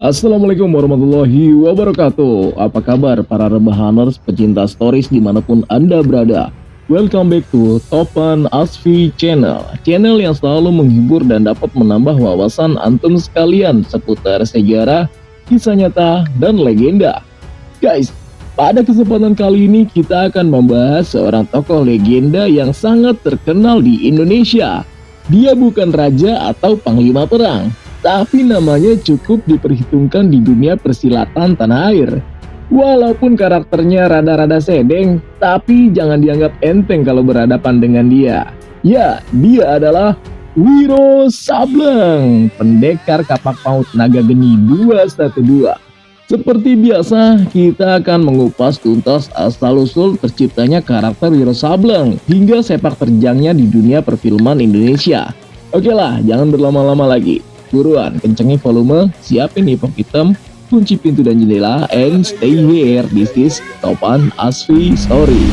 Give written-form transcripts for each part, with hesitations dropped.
Assalamualaikum warahmatullahi wabarakatuh. Apa kabar para rebahaners pecinta stories dimanapun Anda berada? Welcome back to Topan Asfi Channel. Channel yang selalu menghibur dan dapat menambah wawasan antum sekalian seputar sejarah, kisah nyata, dan legenda. Guys, pada kesempatan kali ini kita akan membahas seorang tokoh legenda yang sangat terkenal di Indonesia. Dia bukan raja atau panglima perang, tapi namanya cukup diperhitungkan di dunia persilatan tanah air. Walaupun karakternya rada-rada sedeng, tapi jangan dianggap enteng kalau berhadapan dengan dia. Ya, dia adalah Wiro Sableng, pendekar kapak maut naga geni 212. Seperti biasa, kita akan mengupas tuntas asal-usul terciptanya karakter Wiro Sableng hingga sepak terjangnya di dunia perfilman Indonesia. Oke lah, jangan berlama-lama lagi. Buruan, kencengin volume, siapin hipok hitam, kunci pintu dan jendela, and stay here. This is Topan Asfi Story.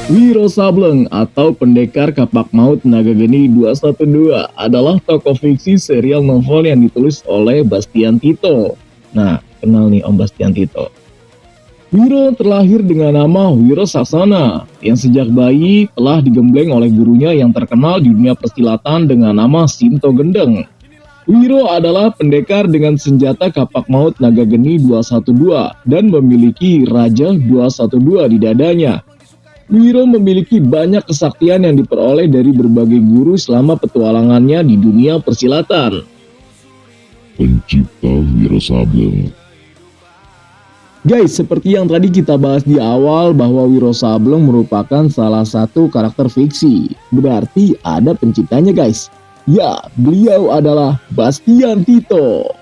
Wiro Sableng atau pendekar kapak maut naga geni 212 adalah tokoh fiksi serial novel yang ditulis oleh Bastian Tito. Nah, kenal nih Om Bastian Tito. Wiro terlahir dengan nama Wiro Saksana, yang sejak bayi telah digembleng oleh gurunya yang terkenal di dunia persilatan dengan nama Sinto Gendeng. Wiro adalah pendekar dengan senjata kapak maut naga geni 212 dan memiliki Raja 212 di dadanya. Wiro memiliki banyak kesaktian yang diperoleh dari berbagai guru selama petualangannya di dunia persilatan. Pencipta Wiro Sableng. Guys, seperti yang tadi kita bahas di awal bahwa Wiro Sableng merupakan salah satu karakter fiksi. Berarti ada penciptanya guys. Ya, beliau adalah Bastian Tito.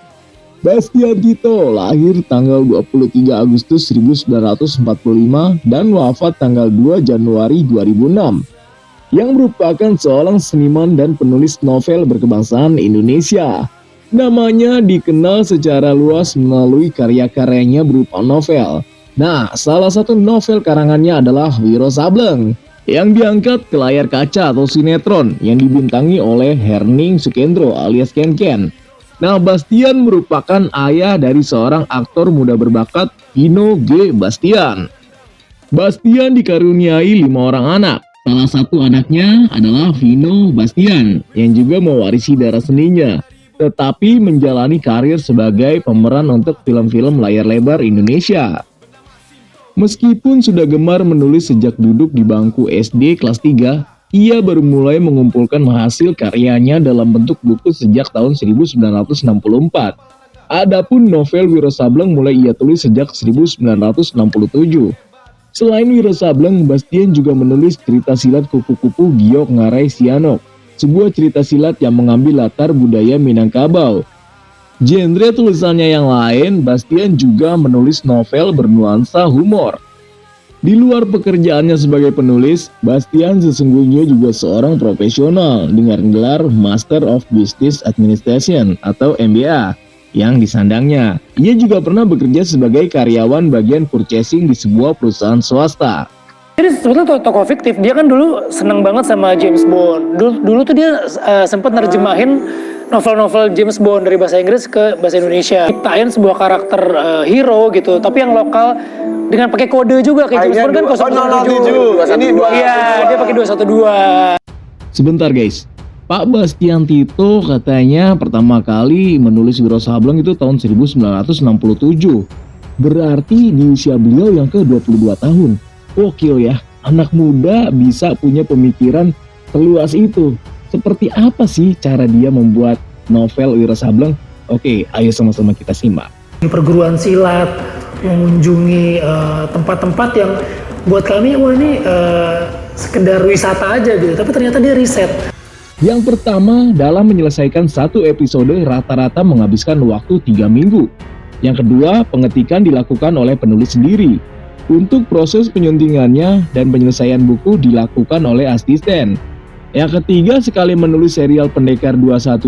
Bastian Tito lahir tanggal 23 Agustus 1945 dan wafat tanggal 2 Januari 2006, yang merupakan seorang seniman dan penulis novel berkebangsaan Indonesia. Namanya dikenal secara luas melalui karya-karyanya berupa novel. Nah, salah satu novel karangannya adalah Wiro Sableng, yang diangkat ke layar kaca atau sinetron yang dibintangi oleh Herning Sukendro alias Ken Ken. Nah, Bastian merupakan ayah dari seorang aktor muda berbakat, Vino G. Bastian. Bastian dikaruniai 5 orang anak. Salah satu anaknya adalah Vino Bastian, yang juga mewarisi darah seninya, tetapi menjalani karir sebagai pemeran untuk film-film layar lebar Indonesia. Meskipun sudah gemar menulis sejak duduk di bangku SD kelas 3, ia baru mulai mengumpulkan hasil karyanya dalam bentuk buku sejak tahun 1964. Adapun novel Wiro Sableng mulai ia tulis sejak 1967. Selain Wiro Sableng, Bastian juga menulis cerita silat Kupu-Kupu Giok Ngarai Sianok, sebuah cerita silat yang mengambil latar budaya Minangkabau. Genre tulisannya yang lain, Bastian juga menulis novel bernuansa humor. Di luar pekerjaannya sebagai penulis, Bastian sesungguhnya juga seorang profesional dengan gelar Master of Business Administration atau MBA yang disandangnya. Ia juga pernah bekerja sebagai karyawan bagian purchasing di sebuah perusahaan swasta. Jadi sebetulnya tokoh fiktif, dia kan dulu seneng banget sama James Bond. Dulu tuh dia sempat nerjemahin novel-novel James Bond dari bahasa Inggris ke bahasa Indonesia. Ciptain sebuah karakter hero gitu, tapi yang lokal dengan pakai kode juga kayak James Bond kan 017. Iya, dia pakai 212. Sebentar guys, Pak Bastian Tito katanya pertama kali menulis Wiro Sableng itu tahun 1967. Berarti di usia beliau yang ke-22 tahun. Gokil ya, anak muda bisa punya pemikiran seluas itu. Seperti apa sih cara dia membuat novel Wiro Sableng? Oke, ayo sama-sama kita simak. Perguruan silat, mengunjungi tempat-tempat yang buat kami, wah ini sekedar wisata aja gitu, tapi ternyata dia riset. Yang pertama, dalam menyelesaikan satu episode rata-rata menghabiskan waktu 3 minggu. Yang kedua, pengetikan dilakukan oleh penulis sendiri. Untuk proses penyuntingannya dan penyelesaian buku dilakukan oleh asisten. Yang ketiga, sekali menulis serial Pendekar 212,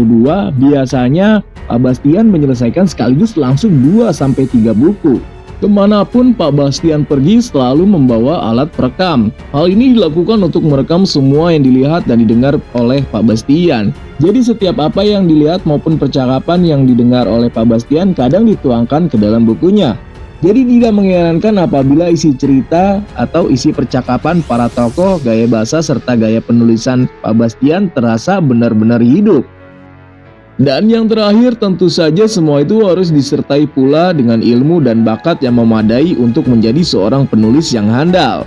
biasanya Pak Bastian menyelesaikan sekaligus langsung 2-3 buku. Kemanapun Pak Bastian pergi selalu membawa alat perekam. Hal ini dilakukan untuk merekam semua yang dilihat dan didengar oleh Pak Bastian. Jadi setiap apa yang dilihat maupun percakapan yang didengar oleh Pak Bastian kadang dituangkan ke dalam bukunya. Jadi tidak mengherankan apabila isi cerita atau isi percakapan para tokoh, gaya bahasa serta gaya penulisan Pak Bastian terasa benar-benar hidup. Dan yang terakhir, tentu saja semua itu harus disertai pula dengan ilmu dan bakat yang memadai untuk menjadi seorang penulis yang handal.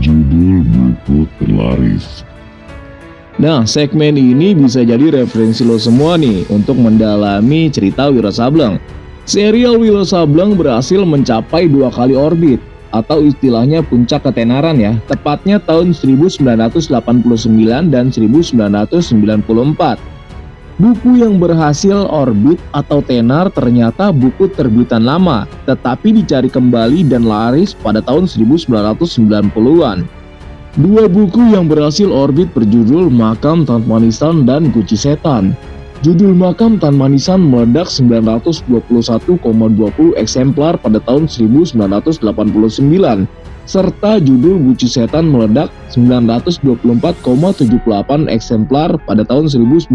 Judul buku terlaris. Nah, segmen ini bisa jadi referensi lo semua nih untuk mendalami cerita Wiro Sableng. Serial Wiro Sableng berhasil mencapai 2 kali orbit atau istilahnya puncak ketenaran ya, tepatnya tahun 1989 dan 1994. Buku yang berhasil orbit atau tenar ternyata buku terbitan lama, tetapi dicari kembali dan laris pada tahun 1990-an. 2 buku yang berhasil orbit berjudul Makam Tan Manisan dan Guci Setan. Judul Makam Tan Manisan meledak 921,20 eksemplar pada tahun 1989, serta judul Guci Setan meledak 924,78 eksemplar pada tahun 1994.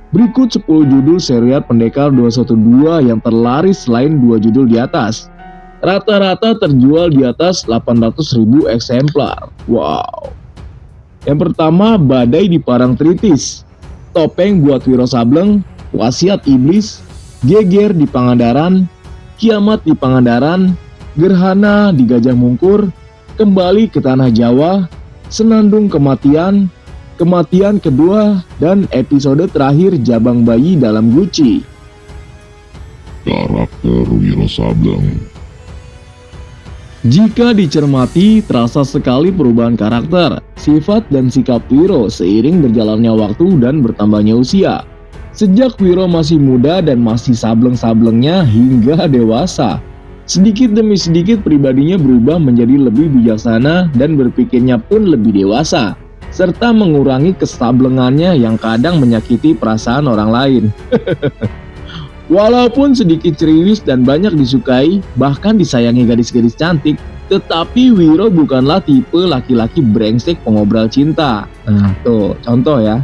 Berikut 10 judul serial Pendekar 212 yang terlaris selain 2 judul di atas. Rata-rata terjual di atas 800.000 eksemplar. Wow. Yang pertama, Badai di Parang Tritis. Topeng buat Wiro Sableng, Wasiat Iblis, Geger di Pangandaran, Kiamat di Pangandaran, Gerhana di Gajah Mungkur, Kembali ke Tanah Jawa, Senandung Kematian, Kematian Kedua, dan episode terakhir Jabang Bayi dalam Guci. Karakter Wiro Sableng. Jika dicermati, terasa sekali perubahan karakter, sifat dan sikap Wiro seiring berjalannya waktu dan bertambahnya usia. Sejak Wiro masih muda dan masih sableng-sablengnya hingga dewasa, sedikit demi sedikit pribadinya berubah menjadi lebih bijaksana dan berpikirnya pun lebih dewasa, serta mengurangi kesablengannya yang kadang menyakiti perasaan orang lain. Walaupun sedikit ceriwis dan banyak disukai, bahkan disayangi gadis-gadis cantik, tetapi Wiro bukanlah tipe laki-laki brengsek pengobrol cinta. Nah tuh, contoh ya.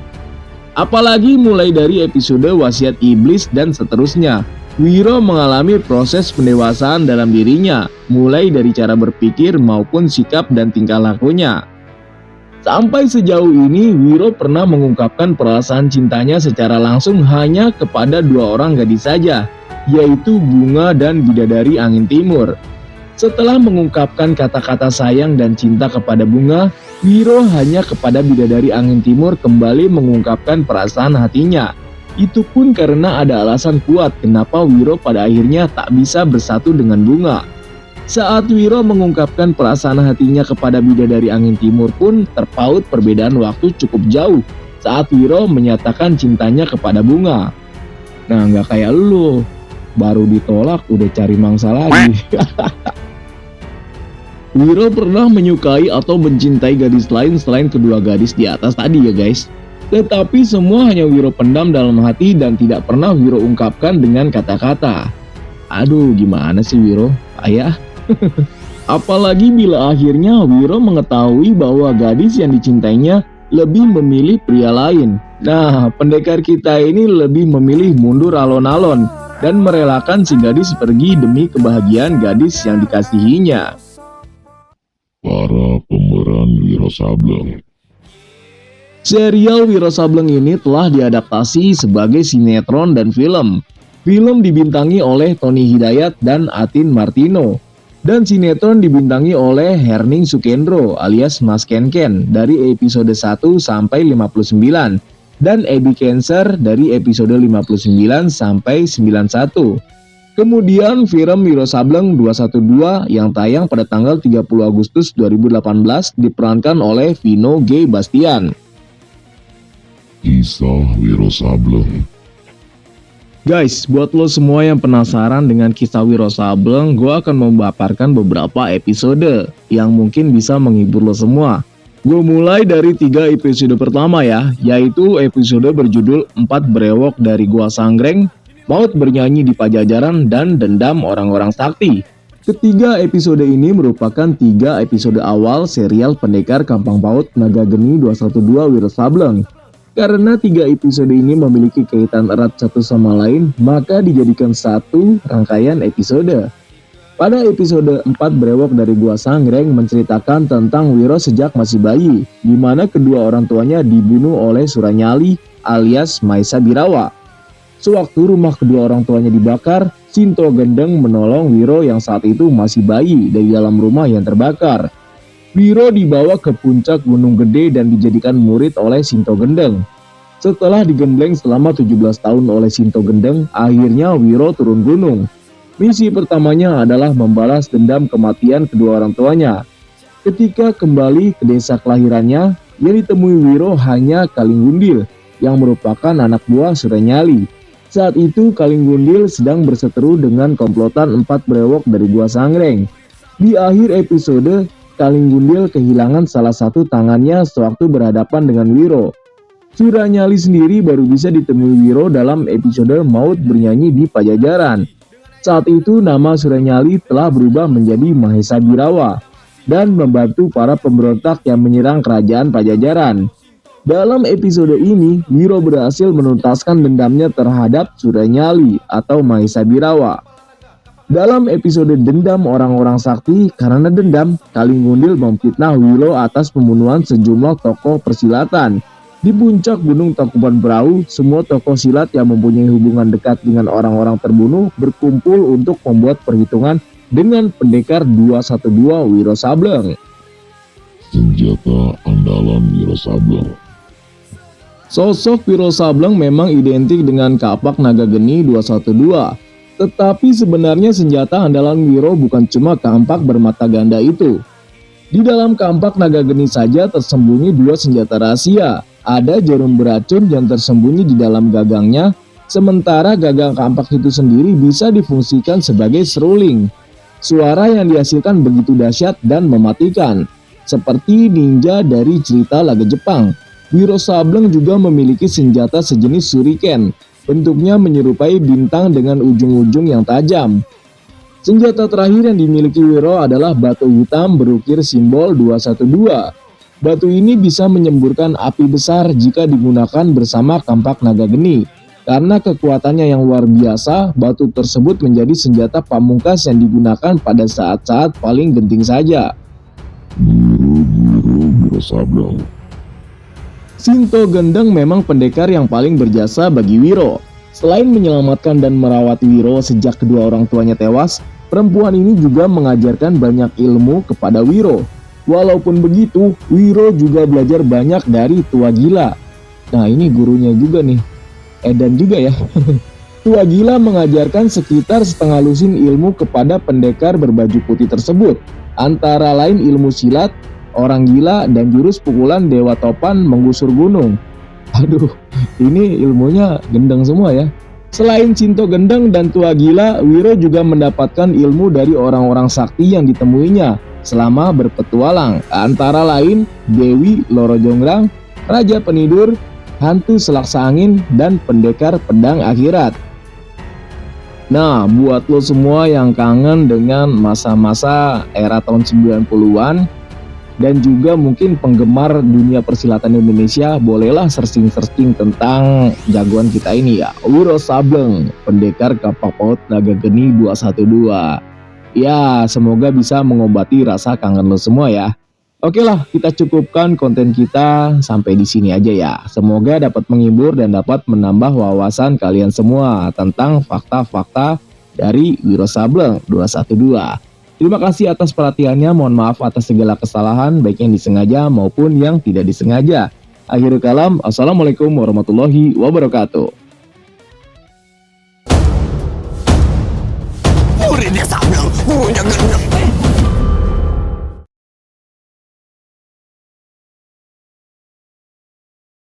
Apalagi mulai dari episode Wasiat Iblis dan seterusnya, Wiro mengalami proses pendewasaan dalam dirinya, mulai dari cara berpikir maupun sikap dan tingkah lakunya. Sampai sejauh ini, Wiro pernah mengungkapkan perasaan cintanya secara langsung hanya kepada 2 orang gadis saja, yaitu Bunga dan Bidadari Angin Timur. Setelah mengungkapkan kata-kata sayang dan cinta kepada Bunga, Wiro hanya kepada Bidadari Angin Timur kembali mengungkapkan perasaan hatinya. Itu pun karena ada alasan kuat kenapa Wiro pada akhirnya tak bisa bersatu dengan Bunga. Saat Wiro mengungkapkan perasaan hatinya kepada Bidadari Angin Timur pun terpaut perbedaan waktu cukup jauh saat Wiro menyatakan cintanya kepada Bunga. Nah, nggak kayak lu, baru ditolak udah cari mangsa lagi. Wiro pernah menyukai atau mencintai gadis lain selain kedua gadis di atas tadi ya guys. Tetapi semua hanya Wiro pendam dalam hati dan tidak pernah Wiro ungkapkan dengan kata-kata. Aduh, gimana sih Wiro? Ayah. Apalagi bila akhirnya Wiro mengetahui bahwa gadis yang dicintainya lebih memilih pria lain. Nah, pendekar kita ini lebih memilih mundur alon-alon dan merelakan si gadis pergi demi kebahagiaan gadis yang dikasihinya. Para pemeran Wiro Sableng. Serial Wiro Sableng ini telah diadaptasi sebagai sinetron dan film. Film dibintangi oleh Tony Hidayat dan Atin Martino. Dan sinetron dibintangi oleh Herning Sukendro alias Mas Kenken dari episode 1 sampai 59 dan Ebi Cancer dari episode 59 sampai 91. Kemudian film Wiro Sableng 212 yang tayang pada tanggal 30 Agustus 2018 diperankan oleh Vino G. Bastian. Kisah Wiro Sableng. Guys, buat lo semua yang penasaran dengan kisah Wiro Sableng, gue akan memaparkan beberapa episode yang mungkin bisa menghibur lo semua. Gue mulai dari 3 episode pertama ya, yaitu episode berjudul 4 Brewok dari Gua Sanggreng, Maut Bernyanyi di Pajajaran, dan Dendam Orang-Orang Sakti. Ketiga episode ini merupakan 3 episode awal serial Pendekar Kampang Paut Naga Geni 212 Wiro Sableng. Karena 3 episode ini memiliki kaitan erat satu sama lain, maka dijadikan satu rangkaian episode. Pada episode 4 Brewok dari Gua Sanggreng menceritakan tentang Wiro sejak masih bayi, di mana kedua orang tuanya dibunuh oleh Suranyali alias Maesa Birawa. Sewaktu rumah kedua orang tuanya dibakar, Sinto Gendeng menolong Wiro yang saat itu masih bayi dari dalam rumah yang terbakar. Wiro dibawa ke puncak Gunung Gede dan dijadikan murid oleh Sinto Gendeng. Setelah digembleng selama 17 tahun oleh Sinto Gendeng, akhirnya Wiro turun gunung. Misi pertamanya adalah membalas dendam kematian kedua orang tuanya. Ketika kembali ke desa kelahirannya, yang ditemui Wiro hanya Kalinggundil yang merupakan anak buah Suranyali. Saat itu Kalinggundil sedang berseteru dengan komplotan 4 Brewok dari Gua Sanggreng. Di akhir episode, Kalinggundil kehilangan salah satu tangannya sewaktu berhadapan dengan Wiro. Suranyali sendiri baru bisa ditemui Wiro dalam episode Maut Bernyanyi di Pajajaran. Saat itu nama Suranyali telah berubah menjadi Mahesa Birawa dan membantu para pemberontak yang menyerang kerajaan Pajajaran. Dalam episode ini, Wiro berhasil menuntaskan dendamnya terhadap Suranyali atau Mahesa Birawa. Dalam episode Dendam Orang-Orang Sakti, karena dendam, Kalinggundil memfitnah Wiro atas pembunuhan sejumlah tokoh persilatan. Di puncak Gunung Tangkuban Perahu, semua tokoh silat yang mempunyai hubungan dekat dengan orang-orang terbunuh berkumpul untuk membuat perhitungan dengan pendekar 212 Wiro Sableng. Senjata andalan Wiro Sableng. Sosok Wiro Sableng memang identik dengan kapak naga geni 212. Tetapi sebenarnya senjata andalan Wiro bukan cuma kampak bermata ganda itu. Di dalam kampak naga geni saja tersembunyi 2 senjata rahasia. Ada jarum beracun yang tersembunyi di dalam gagangnya, sementara gagang kampak itu sendiri bisa difungsikan sebagai seruling. Suara yang dihasilkan begitu dahsyat dan mematikan, seperti ninja dari cerita laga Jepang. Wiro Sableng juga memiliki senjata sejenis shuriken, bentuknya menyerupai bintang dengan ujung-ujung yang tajam. Senjata terakhir yang dimiliki Wiro adalah batu hitam berukir simbol 212. Batu ini bisa menyemburkan api besar jika digunakan bersama kampak naga geni. Karena kekuatannya yang luar biasa, batu tersebut menjadi senjata pamungkas yang digunakan pada saat-saat paling genting saja. Guru-guru Wiro Sableng. Sinto Gendeng memang pendekar yang paling berjasa bagi Wiro. Selain menyelamatkan dan merawat Wiro sejak kedua orang tuanya tewas, perempuan ini juga mengajarkan banyak ilmu kepada Wiro. Walaupun begitu, Wiro juga belajar banyak dari Tua Gila. Nah, ini gurunya juga nih, Edan juga ya. Tua Gila mengajarkan sekitar setengah lusin ilmu kepada pendekar berbaju putih tersebut. Antara lain ilmu silat, orang gila, dan jurus pukulan Dewa Topan menggusur gunung. Aduh, ini ilmunya gendeng semua ya. Selain Sinto Gendeng dan Tua Gila, Wiro juga mendapatkan ilmu dari orang-orang sakti yang ditemuinya selama berpetualang, antara lain Dewi Loro Jonggrang, Raja Penidur, Hantu Selaksa Angin, dan Pendekar Pedang Akhirat. Nah, buat lo semua yang kangen dengan masa-masa era tahun 90-an dan juga mungkin penggemar dunia persilatan Indonesia, bolehlah searching-searching tentang jagoan kita ini ya, Wiro Sableng, pendekar kapak paut naga geni 212. Ya, semoga bisa mengobati rasa kangen lo semua ya. Oke lah, kita cukupkan konten kita sampai di sini aja ya. Semoga dapat menghibur dan dapat menambah wawasan kalian semua tentang fakta-fakta dari Wiro Sableng 212. Terima kasih atas perhatiannya, mohon maaf atas segala kesalahan baik yang disengaja maupun yang tidak disengaja. Akhirul kalam, assalamualaikum warahmatullahi wabarakatuh.